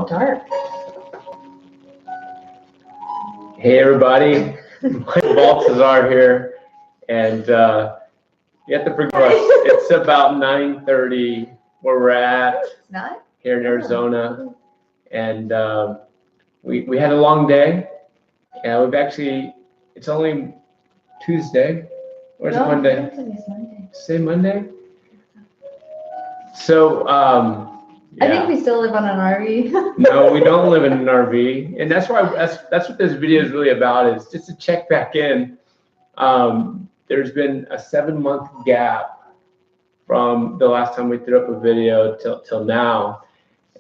dark. Hey everybody, Balthazar here, and you have to forgive us. It's about 9:30 where we're at here in Arizona, and we had a long day. Yeah, it's only Tuesday, or is it Monday? It's Monday. Say Monday. So yeah. I think we still live on an RV. No, we don't live in an RV, and that's what this video is really about, is just to check back in. There's been a 7-month gap from the last time we threw up a video till now,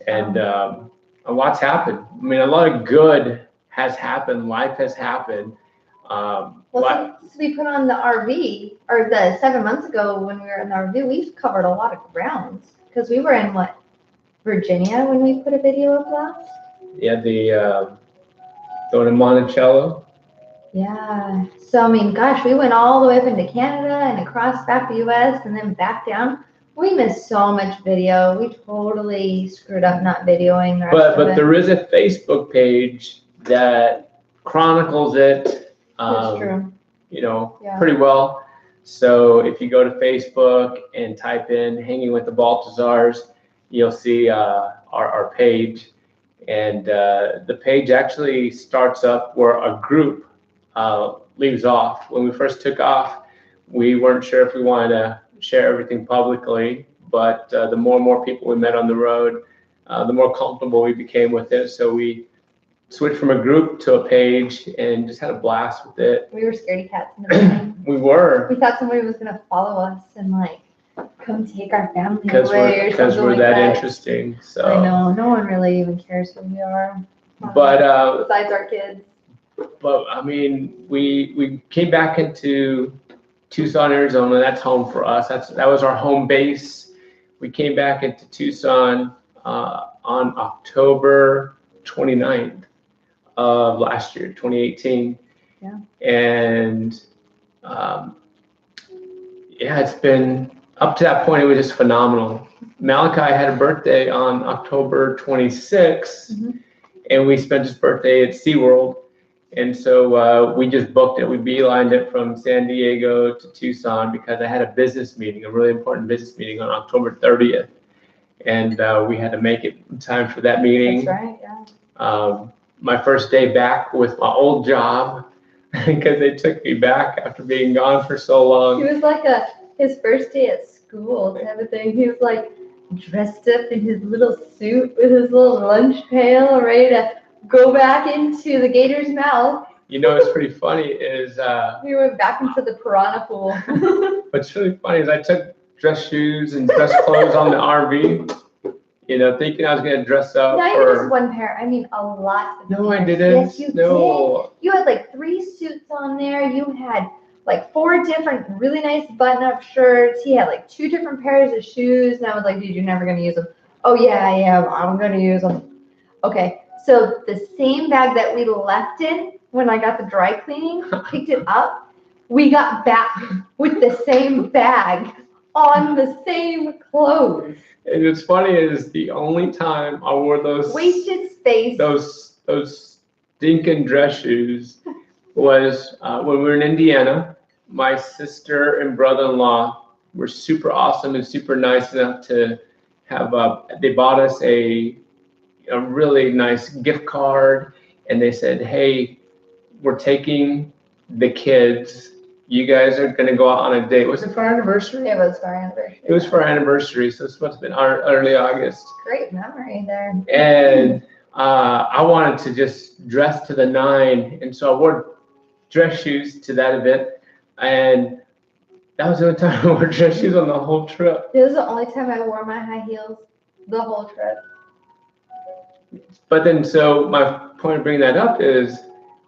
and a lot's happened. I mean, a lot of good has happened. Life has happened. Since we put on the RV, or the 7 months ago when we were in the RV, we've covered a lot of ground, because we were in Virginia when we put a video up last? Yeah, the one in Monticello. Yeah. So, I mean, gosh, we went all the way up into Canada and across back the US and then back down. We missed so much video. We totally screwed up not videoing the rest of it. But there is a Facebook page that chronicles it, That's true. pretty well. So if you go to Facebook and type in Hanging with the Balthazars, you'll see our page, and the page actually starts up where a group leaves off. When we first took off, we weren't sure if we wanted to share everything publicly, but the more and more people we met on the road, the more comfortable we became with it. So we switched from a group to a page and just had a blast with it. We were scaredy cats in the beginning. We were. We thought somebody was going to follow us and come take our family away because we're that interesting. So I know, no one really even cares who we are. But besides our kids. But I mean, we came back into Tucson, Arizona. That's home for us. That was our home base. We came back into Tucson on October 29th of last year, 2018. Yeah. And it's been, up to that point, it was just phenomenal. Malachi had a birthday on October 26th, and we spent his birthday at SeaWorld. And so we just booked it. We beelined it from San Diego to Tucson because I had a business meeting, a really important business meeting on October 30th. And we had to make it in time for that meeting. That's right, yeah. My first day back with my old job, because they took me back after being gone for so long. He was like his first day at school type of thing. He was dressed up in his little suit with his little lunch pail, ready to go back into the gator's mouth. What's pretty funny is we went back into the piranha pool. What's really funny is I took dress shoes and dress clothes on the RV, thinking I was going to dress up. Not even just one pair. I mean, a lot of No, pairs. I didn't. Yes, you did. You had 3 suits on there. You had 4 different really nice button-up shirts. He had 2 different pairs of shoes. And I was like, dude, you're never going to use them. Oh, yeah, I'm going to use them. Okay, so the same bag that we left in when I got the dry cleaning, picked it up, we got back with the same bag on the same clothes. And what's funny is the only time I wore those wasted space, those stinking dress shoes was when we were in Indiana. My sister and brother-in-law were super awesome and super nice enough to have they bought us a really nice gift card, and they said, hey, we're taking the kids. You guys are going to go out on a date. Was it for our anniversary? It was for our anniversary. It was for our anniversary, so this must have been early August. Great memory there. And I wanted to just dress to the nine, and so I wore dress shoes to that event, and that was the only time I wore dress shoes on the whole trip. It was the only time I wore my high heels the whole trip. But then, so my point of bringing that up is,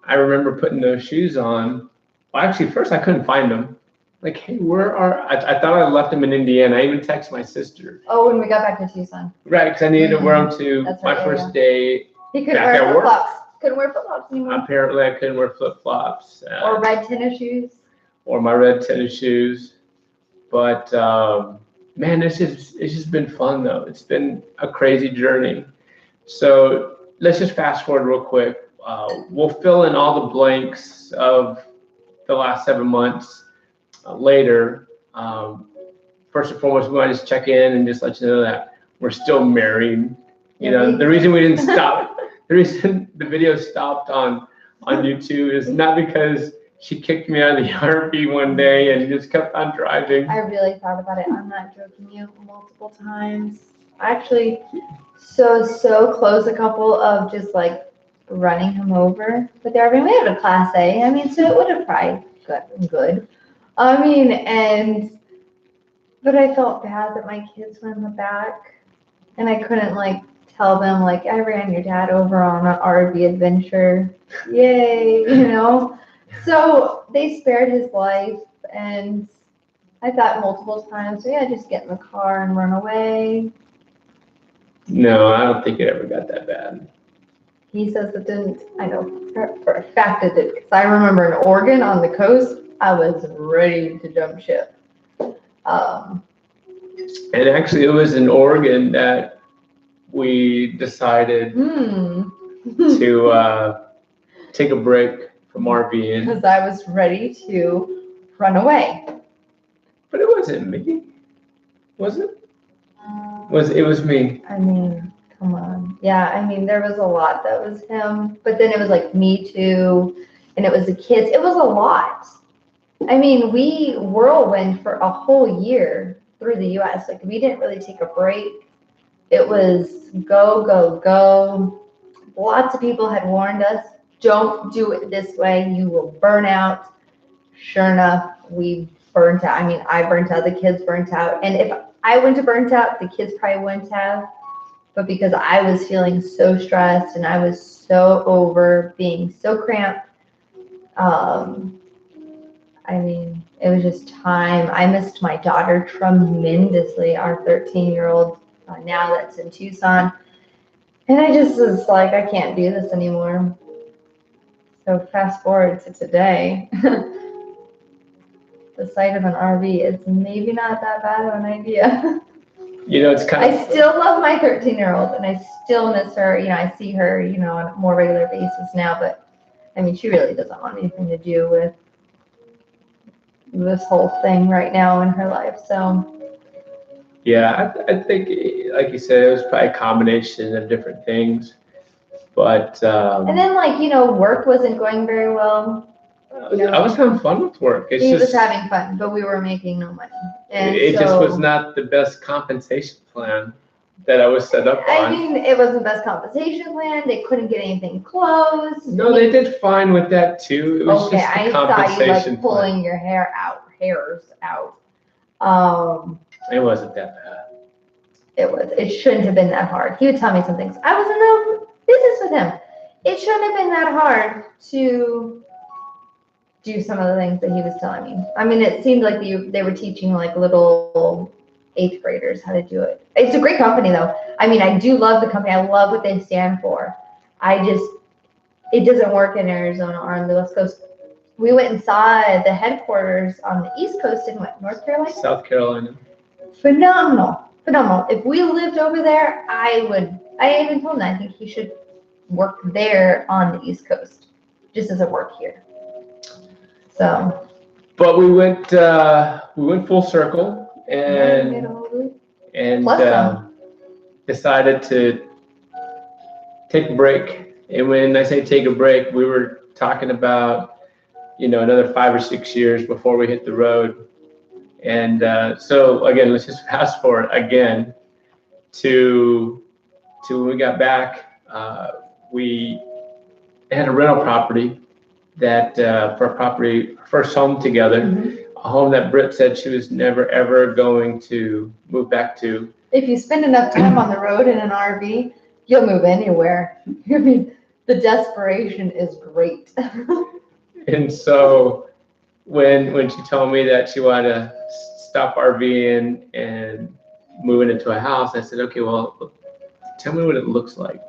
I remember putting those shoes on. Well, actually, first I couldn't find them. Hey, where are? I thought I left them in Indiana. I even texted my sister. Oh, when we got back to Tucson. Right, because I needed to wear them to my first day. He couldn't wear flip-flops. Couldn't wear flip-flops anymore. Apparently, I couldn't wear flip-flops. Or red tennis shoes. Or my red tennis shoes. But man, it's just been fun though. It's been a crazy journey. So let's just fast forward real quick. We'll fill in all the blanks of the last 7 months later. First and foremost, we want to just check in and just let you know that we're still married. You know, the reason we didn't stop, the reason the video stopped on YouTube is not because she kicked me out of the RV one day and just kept on driving. I really thought about it. I'm not joking you, multiple times. Actually, so close, a couple of just like running him over with the RV. We had a Class A. I mean, so it would have probably good. I mean, but I felt bad that my kids were in the back, and I couldn't like tell them like I ran your dad over on an RV adventure. Yay, you know. So they spared his life, and I thought multiple times, yeah, just get in the car and run away. No, I don't think it ever got that bad. He says it didn't. I know for a fact it did, because I remember in Oregon on the coast, I was ready to jump ship. And actually, it was in Oregon that we decided to take a break from RVing. Because I was ready to run away. But it wasn't me, was it? It was me. I mean, come on. Yeah, I mean, there was a lot that was him, but then it was like me too, and it was the kids. It was a lot. I mean, we whirlwind for a whole year through the U.S. Like, we didn't really take a break. It was go, go, go. Lots of people had warned us, don't do it this way. You will burn out. Sure enough, we burnt out. I mean, I burnt out, the kids burnt out. And if I wouldn't have burnt out, the kids probably wouldn't have. But because I was feeling so stressed and I was so over being so cramped, I mean, it was just time. I missed my daughter tremendously, our 13-year-old, now that's in Tucson. And I just was like, I can't do this anymore. So fast forward to today. The sight of an RV is maybe not that bad of an idea. You know, it's kind of. I still love my 13-year-old, and I still miss her. You know, I see her, you know, on a more regular basis now, but I mean, she really doesn't want anything to do with this whole thing right now in her life. So. Yeah, I think, like you said, it was probably a combination of different things, but. And then, like, you know, work wasn't going very well. I was having fun with work. He was having fun, but we were making no money. And it just was not the best compensation plan that I was set up on. I mean, it wasn't the best compensation plan. They couldn't get anything closed. No, they did fine with that too. It was just the compensation thought you like plan. pulling your hairs out. It wasn't that bad. It shouldn't have been that hard. He would tell me some things. I was in the business with him. It shouldn't have been that hard to do some of the things that he was telling me. I mean, it seemed like they were teaching like little 8th graders how to do it. It's a great company though. I mean, I do love the company. I love what they stand for. It doesn't work in Arizona or on the West Coast. We went and saw the headquarters on the East Coast in what, North Carolina? South Carolina. Phenomenal. If we lived over there, I even told him I think he should work there on the East Coast, just as a work here. So. But we went full circle and decided to take a break. And when I say take a break, we were talking about, you know, another 5 or 6 years before we hit the road. And so again, let's just fast forward again to when we got back. We had a rental property that for our first home together, a home that Britt said she was never ever going to move back to. If you spend enough time on the road in an RV, you'll move anywhere. I mean, the desperation is great. And so when she told me that she wanted to stop RVing and moving into a house, I said, okay, well, tell me what it looks like.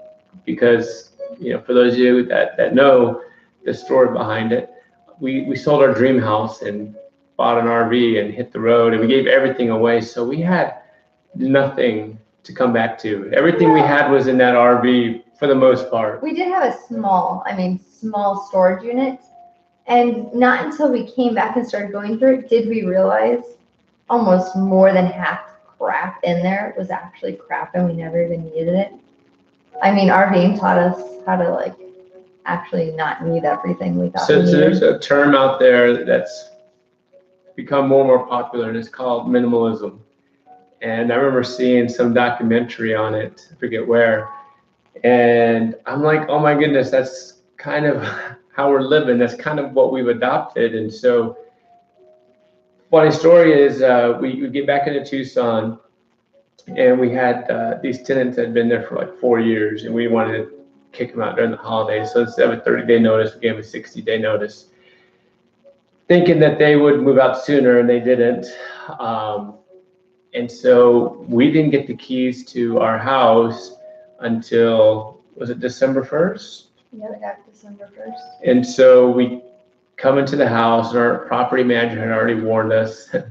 Because, you know, for those of you that know the story behind it, we sold our dream house and bought an RV and hit the road, and we gave everything away. So we had nothing to come back to. Everything we had was in that RV for the most part. We did have a small storage unit. And not until we came back and started going through it did we realize almost more than half the crap in there was actually crap and we never even needed it. I mean, RVing taught us how to like actually not need everything we thought we needed. So there's a term out there that's become more and more popular, and it's called minimalism. And I remember seeing some documentary on it, I forget where, and I'm like, oh my goodness, that's kind of how we're living. That's kind of what we've adopted. And so, funny story is, we get back into Tucson, and we had these tenants that had been there for like 4 years, and we wanted to kick them out during the holidays. So instead of a 30-day notice, we gave them a 60-day notice, thinking that they would move out sooner, and they didn't. And so we didn't get the keys to our house until, was it December 1st? Yeah, they got December 1st. And so we come into the house, and our property manager had already warned us that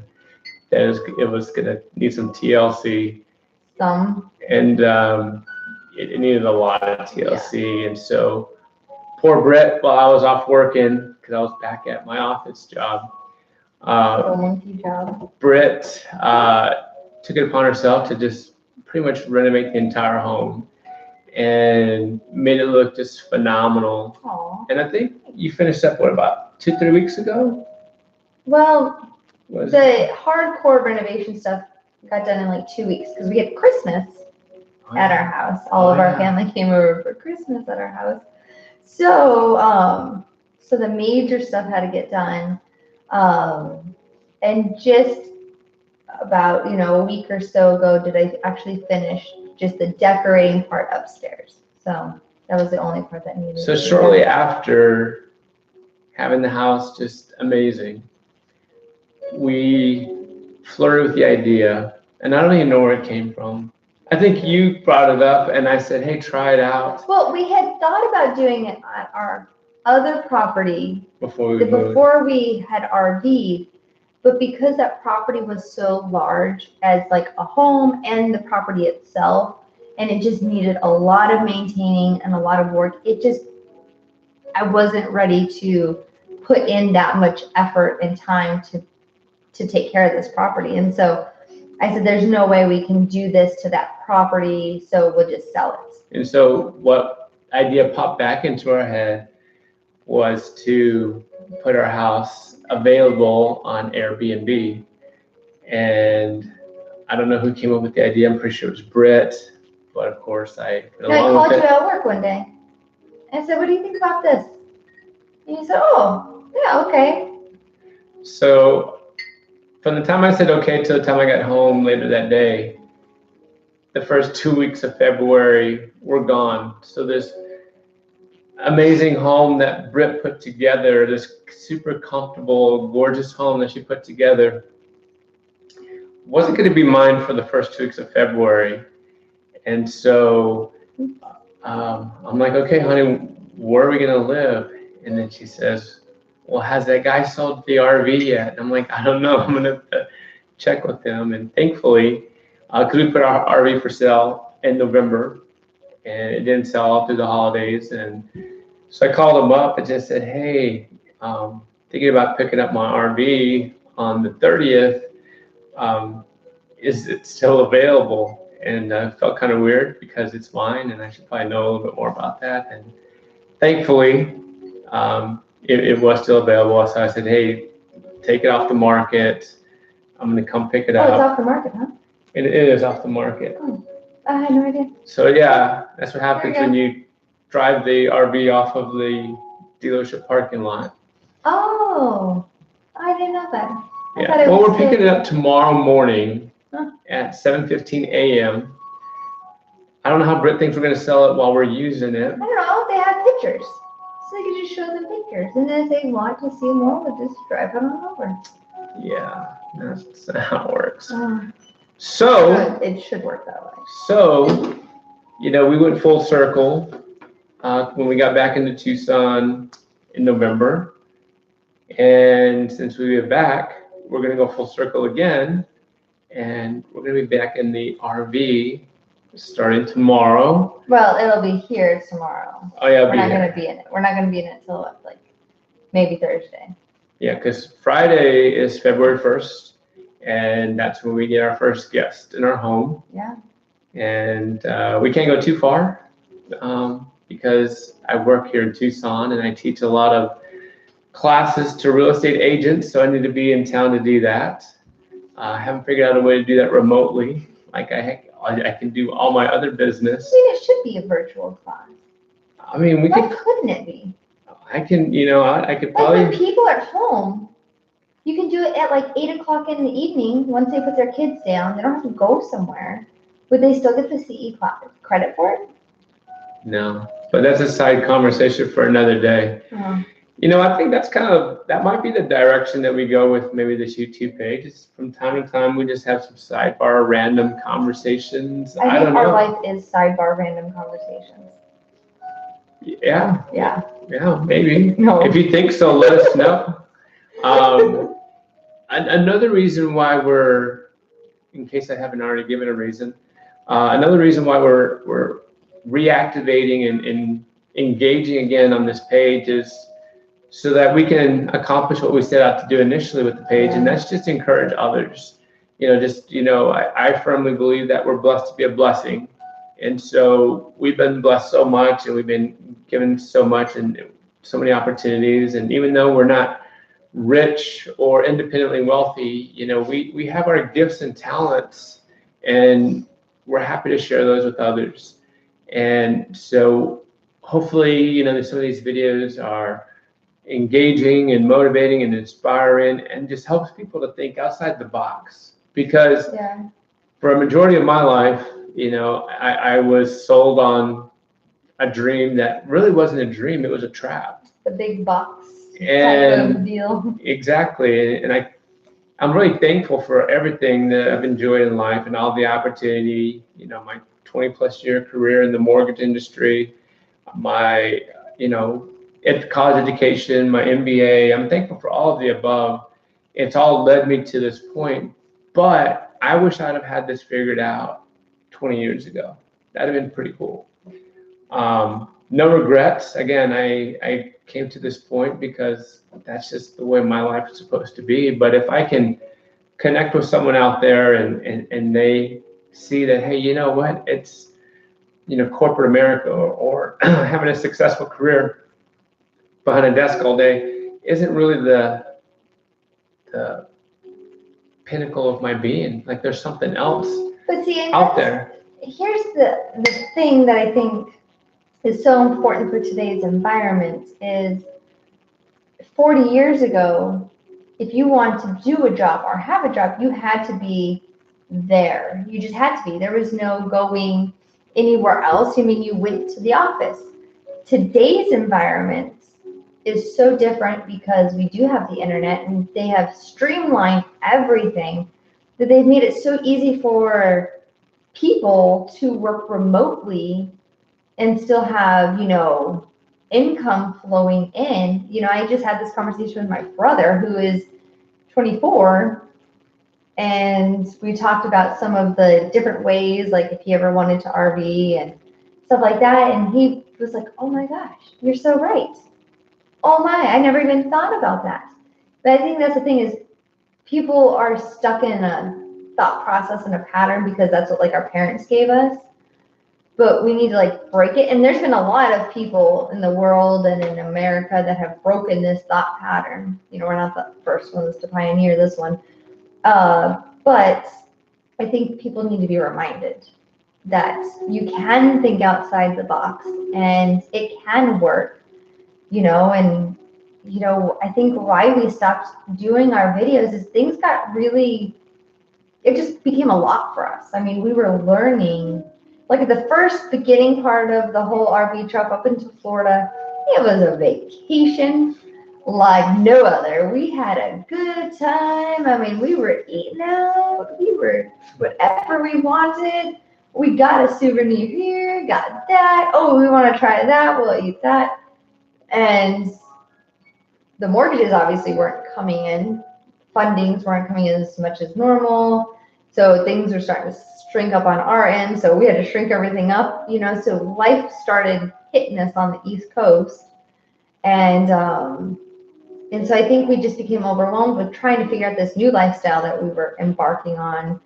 it was going to need some TLC. And it needed a lot of TLC. Yeah. And so poor Brett, while I was off working, because I was back at my office job, Britt took it upon herself to just pretty much renovate the entire home and made it look just phenomenal. Aww. And I think you finished up, what, about 2-3 weeks ago? Well, the hardcore renovation stuff got done in like 2 weeks because we had Christmas at our house. All of our family came over for Christmas at our house. So, so the major stuff had to get done. And just about, a week or so ago, did I actually finish just the decorating part upstairs. So that was the only part that needed. So shortly after having the house just amazing, we flirted with the idea, and I don't even know where it came from. I think you brought it up, and I said, hey, try it out. Well, we had thought about doing it at our other property before we had RV'd, but because that property was so large as like a home and the property itself, and it just needed a lot of maintaining and a lot of work, I wasn't ready to put in that much effort and time to take care of this property. And so I said, there's no way we can do this to that property, so we'll just sell it. And so what idea popped back into our head was to put our house available on Airbnb. And I don't know who came up with the idea. I'm pretty sure it was Britt, but of course I called you at work one day. I said, what do you think about this? And you said, oh, yeah, okay. So from the time I said okay till the time I got home later that day, the first 2 weeks of February were gone. So this amazing home that Britt put together, this super comfortable, gorgeous home that she put together, wasn't going to be mine for the first 2 weeks of February. And so I'm like, okay, honey, where are we going to live? And then she says, well, has that guy sold the RV yet? And I'm like, I don't know. I'm going to check with him. And thankfully, because we put our RV for sale in November, and it didn't sell all through the holidays. And so I called him up and just said, hey, thinking about picking up my RV on the 30th. Is it still available? And I felt kind of weird because it's mine, and I should probably know a little bit more about that. And thankfully, it was still available. So I said, hey, take it off the market. I'm going to come pick it up. Oh, it's off the market, huh? It is off the market. Oh, I had no idea. So yeah, that's what happens when you drive the RV off of the dealership parking lot. Oh, I didn't know that. Yeah. Well, we're picking it up tomorrow morning at 7:15 a.m. I don't know how Britt thinks we're going to sell it while we're using it. I don't know. They have pictures. So you can just show them pictures. And then if they want to see more, we'll just drive it on over. Yeah, that's how it works. So it should work that way. So, we went full circle when we got back into Tucson in November. And since we went back, we're going to go full circle again. And we're going to be back in the RV starting tomorrow. Well, it'll be here tomorrow. Oh yeah, We're not gonna be in it. We're not gonna be in it till like maybe Thursday. Yeah, because Friday is February 1st, and that's when we get our first guest in our home. Yeah. And we can't go too far because I work here in Tucson and I teach a lot of classes to real estate agents, so I need to be in town to do that. I haven't figured out a way to do that remotely. Like I can do all my other business. I mean, it should be a virtual class. I mean, we Why could. couldn't it be? I can, I could Like probably. when people are home, you can do it at like 8 o'clock in the evening once they put their kids down. They don't have to go somewhere. Would they still get the CE credit for it? No, but that's a side conversation for another day. Oh. I think that might be the direction that we go with maybe this YouTube page. Is from time to time we just have some sidebar random conversations. I think don't our know. life is sidebar random conversations. Yeah. Yeah. Yeah, maybe. No. If you think so, let us know. Another reason why in case I haven't already given a reason, another reason why we're reactivating and engaging again on this page is so that we can accomplish what we set out to do initially with the page, and that's just encourage others. I firmly believe that we're blessed to be a blessing. And so we've been blessed so much, and we've been given so much and so many opportunities. And even though we're not rich or independently wealthy, we have our gifts and talents, and we're happy to share those with others. And so hopefully, some of these videos are engaging and motivating and inspiring, and just helps people to think outside the box. Because for a majority of my life, I was sold on a dream that really wasn't a dream; it was a trap. The big box And type of deal. Exactly, and I'm really thankful for everything that I've enjoyed in life and all the opportunity. My 20+ year career in the mortgage industry, my college education, my MBA. I'm thankful for all of the above. It's all led me to this point, but I wish I'd have had this figured out 20 years ago. That'd have been pretty cool. No regrets. Again, I came to this point because that's just the way my life is supposed to be. But if I can connect with someone out there and they see that, hey, you know what, it's corporate America or having a successful career behind a desk all day isn't really the pinnacle of my being. Like there's something else out there. Here's the thing that I think is so important for today's environment is 40 years ago, if you wanted to do a job or have a job, you had to be there. You just had to be. There was no going anywhere else. I mean, you went to the office. Today's environment is so different because we do have the internet and they have streamlined everything, that they've made it so easy for people to work remotely and still have, income flowing in. I just had this conversation with my brother who is 24, and we talked about some of the different ways, like if he ever wanted to RV and stuff like that. And he was like, oh my gosh, you're so right. Oh my, I never even thought about that. But I think that's the thing is people are stuck in a thought process and a pattern because that's what our parents gave us. But we need to break it. And there's been a lot of people in the world and in America that have broken this thought pattern. We're not the first ones to pioneer this one. But I think people need to be reminded that you can think outside the box and it can work, and, I think why we stopped doing our videos is things got really, it just became a lot for us. I mean, we were learning, the first beginning part of the whole RV trip up into Florida, it was a vacation like no other. We had a good time. I mean, we were eating out. We were whatever we wanted. We got a souvenir here, got that. Oh, we want to try that. We'll eat that. And the mortgages obviously weren't coming in. Fundings weren't coming in as much as normal. So things are starting to shrink up on our end, so we had to shrink everything up, so life started hitting us on the East Coast. And so I think we just became overwhelmed with trying to figure out this new lifestyle that we were embarking on,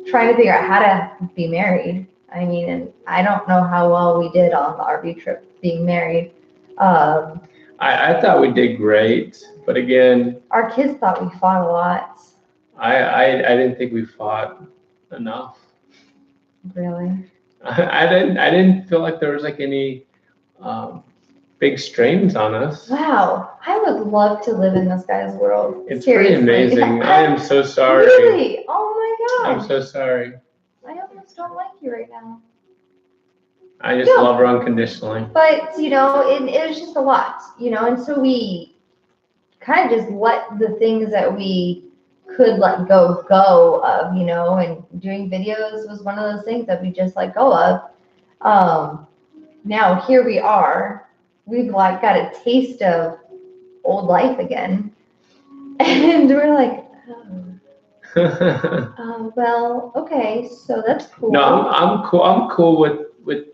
trying to figure out how to be married. I mean, and I don't know how well we did on the RV trip being married. I thought we did great, but again, our kids thought we fought a lot. I didn't think we fought enough. Really? I didn't feel like there was like any big strains on us. Wow, I would love to live in this guy's world. It's Seriously. pretty amazing. I am so sorry. Really? Oh my gosh. I'm so sorry. I almost don't like you right now. I just love her unconditionally. But, it was just a lot, and so we kind of just let the things that we could let go of, and doing videos was one of those things that we just let go of. Now here we are. We've like got a taste of old life again. And we're like, well, okay, so that's cool. No, I'm cool. I'm cool with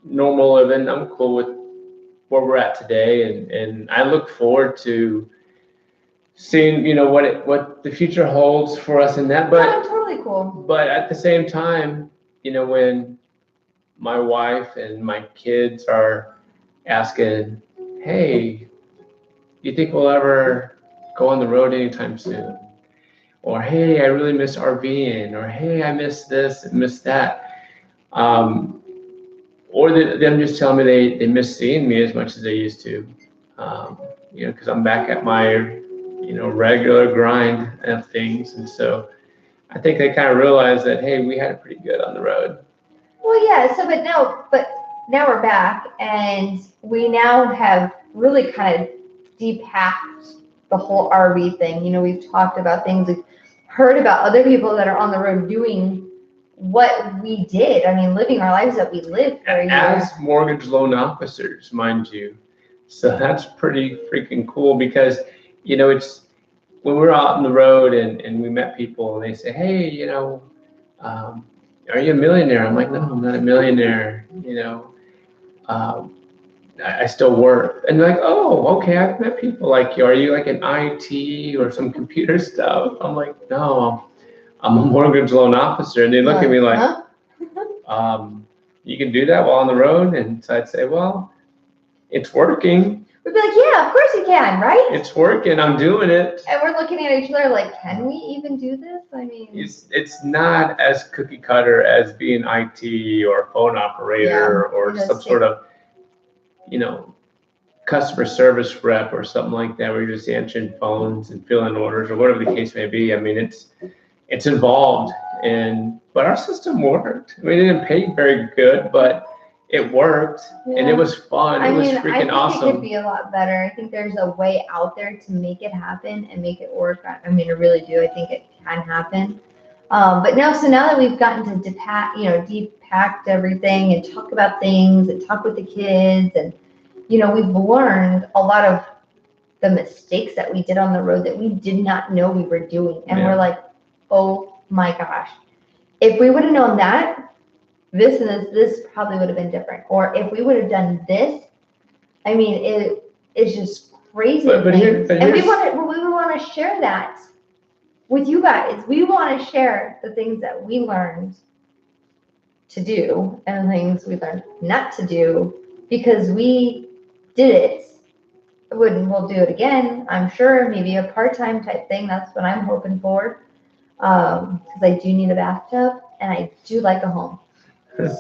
normal living. I'm cool with where we're at today, and I look forward to seeing what the future holds for us in that. But I'm totally cool. But at the same time, when my wife and my kids are asking, "Hey, you think we'll ever go on the road anytime soon?" Or, "Hey, I really miss RVing," or, "Hey, I miss this and miss that." Or them just telling me they miss seeing me as much as they used to, because I'm back at my, regular grind of things. And so I think they kind of realized that, hey, we had it pretty good on the road. Well, yeah. So, but now we're back, and we now have really kind of depacked the whole RV thing. We've talked about things, we've heard about other people that are on the road doing what we did. I mean, living our lives that we lived for a year. As mortgage loan officers, mind you. So that's pretty freaking cool because, it's when we're out on the road and we met people and they say, "Hey, are you a millionaire?" I'm like, "No, I'm not a millionaire. I still work." And they're like, "Oh, okay, I've met people like you. Are you like an IT or some computer stuff?" I'm like, "No, I'm a mortgage loan officer." And they look at me like, huh? You can do that while on the road? And so I'd say, well, it's working. We'd be like, yeah, of course you can, right? It's working. I'm doing it. And we're looking at each other like, can we even do this? I mean, it's not as cookie cutter as being IT or a phone operator or some sort of, customer service rep or something like that, where you're just answering phones and filling orders or whatever the case may be. I mean, it's involved, but our system worked. I mean, it didn't pay very good, but it worked, and it was fun. It was freaking awesome. I think it could be a lot better. I think there's a way out there to make it happen and make it work. I mean, I really do. I think it can happen. But now that we've gotten to depacked everything and talk about things and talk with the kids, and we've learned a lot of the mistakes that we did on the road that we did not know we were doing, and we're like, oh my gosh, if we would have known that, this probably would have been different. Or if we would have done this, I mean, it's just crazy. And we want to share that with you guys. We want to share the things that we learned to do and the things we learned not to do, because we did it. We'll do it again, I'm sure. Maybe a part-time type thing. That's what I'm hoping for. Because I do need a bathtub and I do like a home.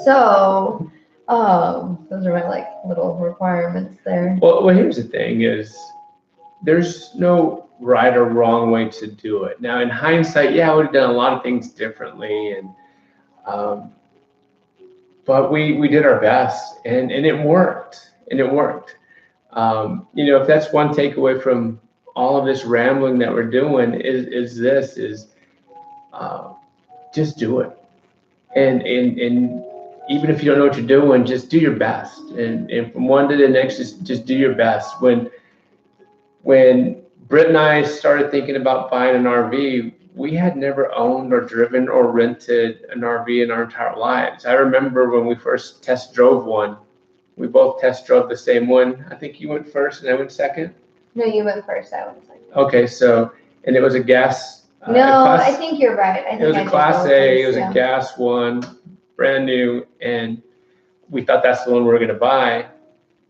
So those are my little requirements there. Well, here's the thing is there's no right or wrong way to do it. Now, in hindsight, I would have done a lot of things differently, but we did our best, and it worked, if that's one takeaway from all of this rambling that we're doing is just do it. And even if you don't know what you're doing, just do your best. And from one to the next, just do your best. When Britt and I started thinking about buying an RV, we had never owned or driven or rented an RV in our entire lives. I remember when we first test drove one, we both test drove the same one. I think you went first and I went second. No, you went first. I went second. Okay, so, and it was a gas. No, I think you're right. I think it was I a Class did A, it first, was a gas one, brand new, and we thought that's the one we were gonna buy.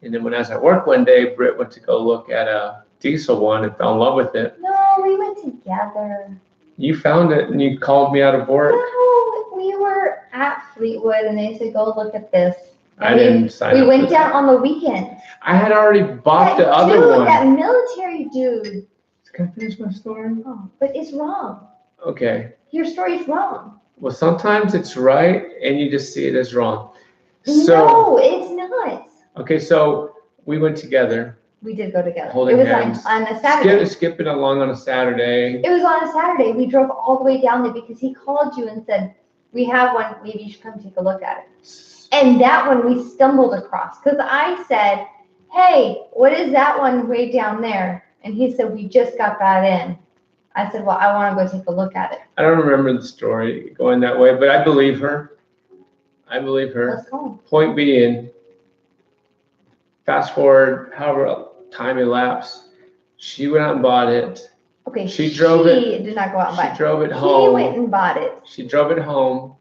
And then when I was at work one day, Britt went to go look at a diesel one and fell in love with it. No, we went together. You found it and you called me out of work. No, we were at Fleetwood and they said, go look at this. I didn't sign up. We went down on the weekends. I had already bought the other one. That military dude. Can I finish my story? Oh, but it's wrong. Okay. Your story's wrong. Well, sometimes it's right and you just see it as wrong. No, it's not. Okay, so we went together. We did go together. Holding hands. On a Saturday. Skipping along on a Saturday. It was on a Saturday. We drove all the way down there because he called you and said, we have one, maybe you should come take a look at it. And that one we stumbled across because I said, hey, what is that one way down there? And he said, we just got that in. I said, well, I want to go take a look at it. I don't remember the story going that way, but I believe her. I believe her. Let's go. Point being, fast forward, however time elapsed, she went out and bought it. Okay, she drove it. She did not go out and buy it. She drove it home. He went and bought it. She drove it home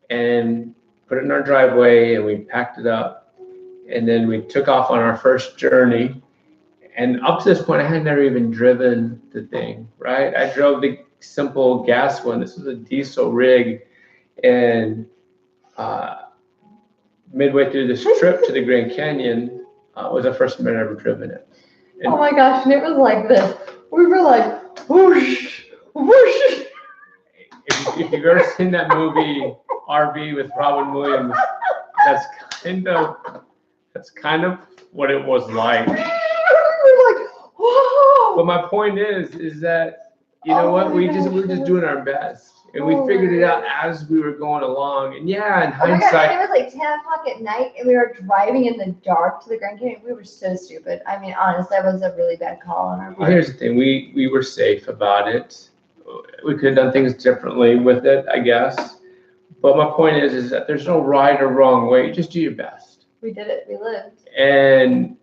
and put it in our driveway and we packed it up. And then we took off on our first journey. And up to this point, I had never even driven the thing, right? I drove the simple gas one. This was a diesel rig. And midway through this trip to the Grand Canyon was the first time I'd ever driven it. And oh my gosh, and it was like this. We were like, whoosh, whoosh. If you've ever seen that movie RV with Robin Williams, that's kind of what it was like. We were like, whoa. But my point is that, you know what, we were just doing our best. And we figured it out as we were going along. And yeah, in hindsight. It was like 10 o'clock at night and we were driving in the dark to the Grand Canyon. We were so stupid. I mean, honestly, that was a really bad call on our part. Well, here's the thing. We were safe about it. We could have done things differently with it, I guess. But my point is that there's no right or wrong way. You just do your best. We did it. We lived. And,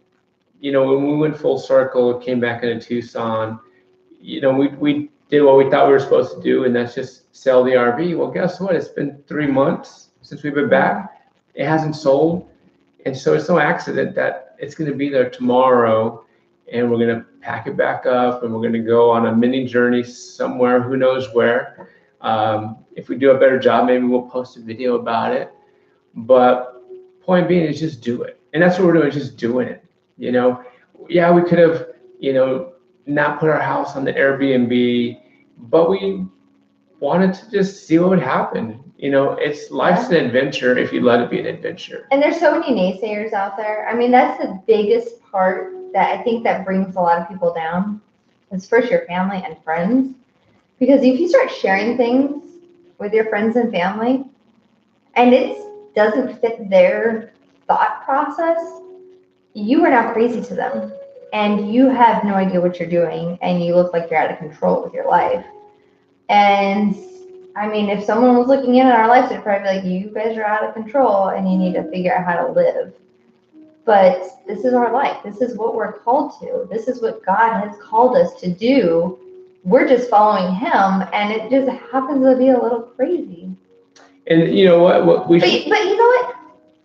you know, when we went full circle, came back into Tucson, you know, we did what we thought we were supposed to do, and that's just sell the RV. Well, guess what? It's been 3 months since we've been back. It hasn't sold. And so it's no accident that it's going to be there tomorrow, and we're going to pack it back up, and we're going to go on a mini journey somewhere, who knows where. If we do a better job, maybe we'll post a video about it. But point being is just do it. And that's what we're doing, just doing it. You know, yeah, we could have, you know, not put our house on the Airbnb, but we wanted to just see what would happen. You know, life's an adventure if you let it be an adventure. And there's so many naysayers out there. I mean, that's the biggest part that I think that brings a lot of people down. Is first your family and friends. Because if you start sharing things with your friends and family and it doesn't fit their thought process, you are now crazy to them. And you have no idea what you're doing, and you look like you're out of control with your life. And I mean, if someone was looking in at our lives, they'd probably be like, you guys are out of control and you need to figure out how to live. But this is our life. This is what we're called to. This is what God has called us to do. We're just following him, and it just happens to be a little crazy. And you know what? But you know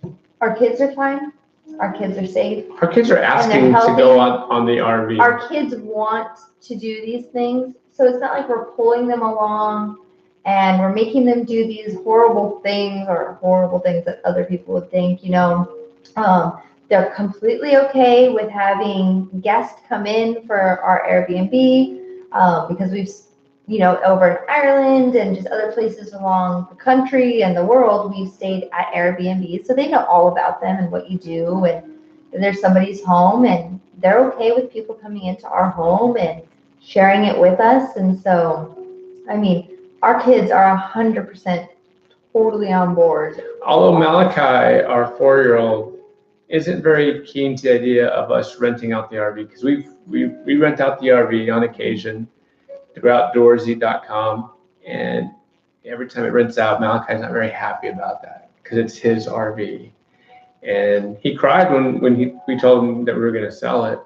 what? Our kids are fine. Our kids are safe. Our kids are asking to go on the RV. Our kids want to do these things. So it's not like we're pulling them along and we're making them do these horrible things or horrible things that other people would think, you know. They're completely okay with having guests come in for our Airbnb because we've, you know, over in Ireland and just other places along the country and the world, we've stayed at Airbnb. So they know all about them and what you do. And there's somebody's home and they're okay with people coming into our home and sharing it with us. And so, I mean, our kids are 100% totally on board. Although Malachi, our 4-year-old, isn't very keen to the idea of us renting out the RV because we rent out the RV on occasion. they're and every time it rents out, Malachi's not very happy about that because it's his RV. And he cried when we told him that we were going to sell it.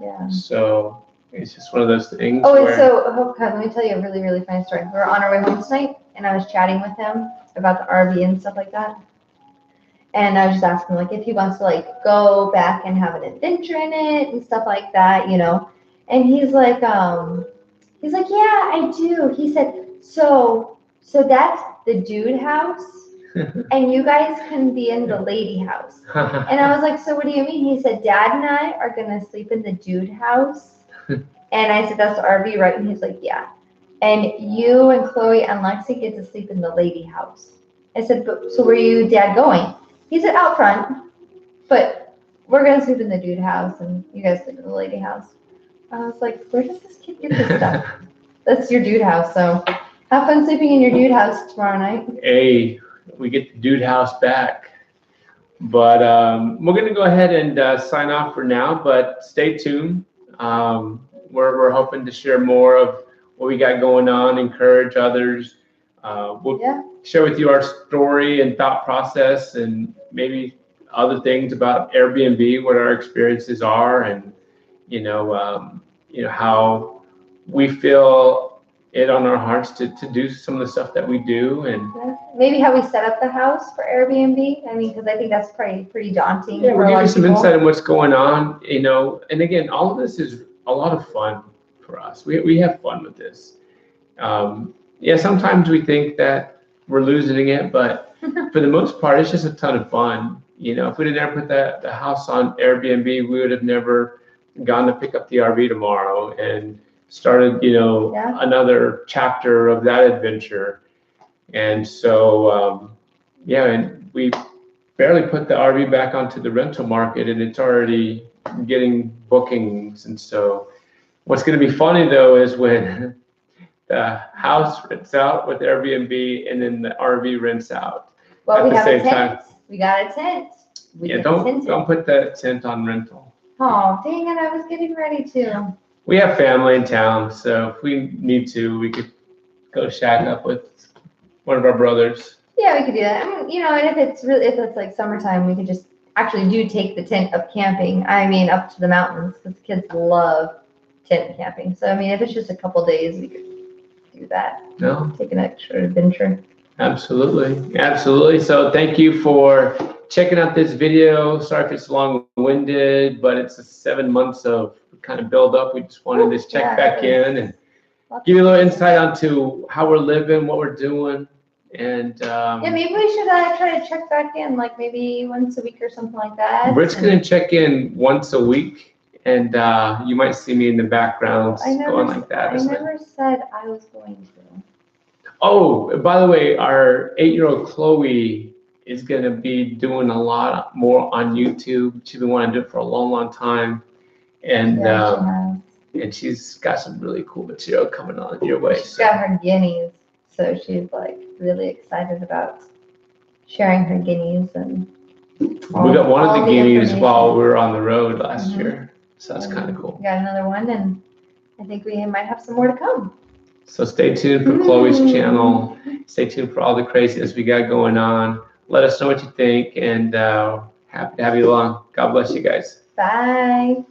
Yeah. So it's just one of those things. Oh, and so let me tell you a really, really funny story. We were on our way home tonight, and I was chatting with him about the RV and stuff like that. And I was just asking like if he wants to like go back and have an adventure in it and stuff like that, you know. And he's like, yeah, I do. He said, so that's the dude house, and you guys can be in the lady house. And I was like, so what do you mean? He said, Dad and I are gonna sleep in the dude house. And I said, that's the RV, right? And he's like, yeah. And you and Chloe and Lexi get to sleep in the lady house. I said, but so where are you, Dad, going? He said, out front, but we're gonna sleep in the dude house and you guys sleep in the lady house. I was like, where does this kid get this stuff? That's your dude house, so have fun sleeping in your dude house tomorrow night. Hey, we get the dude house back. But we're gonna go ahead and sign off for now, but stay tuned. We're hoping to share more of what we got going on, encourage others. We'll share with you our story and thought process and maybe other things about Airbnb, what our experiences are, and how we feel it on our hearts to do some of the stuff that we do, and maybe how we set up the house for Airbnb. I mean, because I think that's pretty daunting. Yeah, we'll give you some insight on what's going on, and again, all of this is a lot of fun for us. We have fun with this. Sometimes we think that we're losing it, but for the most part, it's just a ton of fun. If we didn't ever put the house on Airbnb, we would have never gone to pick up the RV tomorrow and started, another chapter of that adventure. And so, and we barely put the RV back onto the rental market, and it's already getting bookings. And so what's going to be funny though is when the house rents out with Airbnb and then the RV rents out. Well, we have a tent. We got a tent. Don't put that tent on rental. Oh, dang it, I was getting ready to. We have family in town, so if we need to, we could go shack up with one of our brothers. Yeah, we could do that. I mean, and if it's like summertime, we could just actually take the tent up camping. I mean, up to the mountains, because kids love tent camping. So, I mean, if it's just a couple days, we could do that. No. Take an extra adventure. Absolutely. So thank you for checking out this video. Sorry if it's long-winded, but it's 7 months of kind of build up. We just wanted to check back in and give you a little insight onto how we're living, what we're doing. And maybe we should try to check back in like maybe once a week or something like that. We're just going to check in once a week, and you might see me in the background going like that. I never said I was going to. Oh, by the way, our 8-year-old Chloe is going to be doing a lot more on YouTube. She's been wanting to do it for a long, long time. And and she's got some really cool material coming on your way. She's got her guineas, so she's like really excited about sharing her guineas. And we got one of the guineas while we were on the road last year, so that's kind of cool. We got another one, and I think we might have some more to come. So stay tuned for Chloe's channel. Stay tuned for all the craziness we got going on. Let us know what you think, and happy to have you along. God bless you guys. Bye.